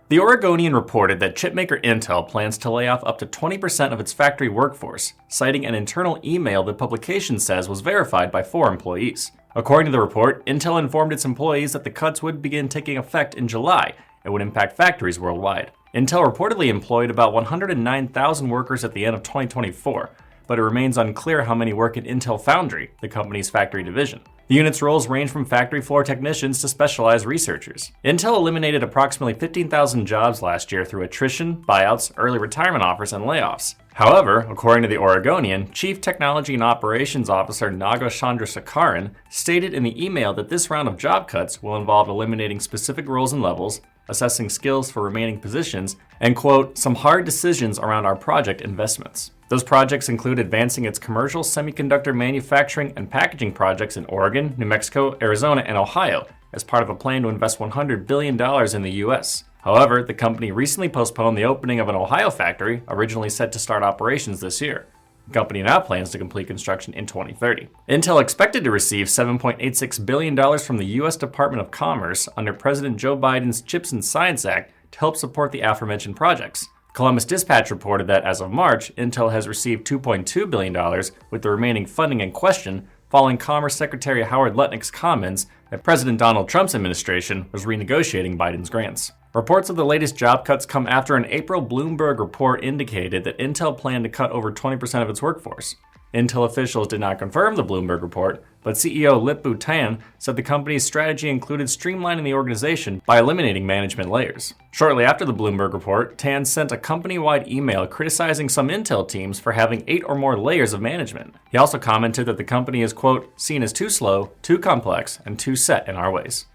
The Oregonian reported that chipmaker Intel plans to lay off up to 20% of its factory workforce, citing an internal email the publication says was verified by 4 employees. According to the report, Intel informed its employees that the cuts would begin taking effect in July and would impact factories worldwide. Intel reportedly employed about 109,000 workers at the end of 2024, but it remains unclear how many work at Intel Foundry, the company's factory division. The unit's roles range from factory floor technicians to specialized researchers. Intel eliminated approximately 15,000 jobs last year through attrition, buyouts, early retirement offers, and layoffs. However, according to the Oregonian, Chief Technology and Operations Officer Naga Chandrasekaran stated in the email that this round of job cuts will involve eliminating specific roles and levels, assessing skills for remaining positions, and, quote, some hard decisions around our project investments. Those projects include advancing its commercial semiconductor manufacturing and packaging projects in Oregon, New Mexico, Arizona, and Ohio as part of a plan to invest $100 billion in the U.S. However, the company recently postponed the opening of an Ohio factory, originally set to start operations this year. The company now plans to complete construction in 2030. Intel expected to receive $7.86 billion from the U.S. Department of Commerce under President Joe Biden's CHIPS and Science Act to help support the aforementioned projects. Columbus Dispatch reported that as of March, Intel has received $2.2 billion, with the remaining funding in question following Commerce Secretary Howard Lutnick's comments that President Donald Trump's administration was renegotiating Biden's grants. Reports of the latest job cuts come after an April Bloomberg report indicated that Intel planned to cut over 20% of its workforce. Intel officials did not confirm the Bloomberg report, but CEO Lip-Bu Tan said the company's strategy included streamlining the organization by eliminating management layers. Shortly after the Bloomberg report, Tan sent a company-wide email criticizing some Intel teams for having 8 or more layers of management. He also commented that the company is, quote, seen as too slow, too complex, and too set in our ways.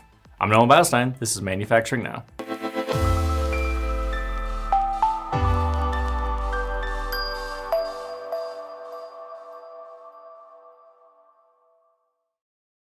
I'm Nolan Beilstein. This is Manufacturing Now.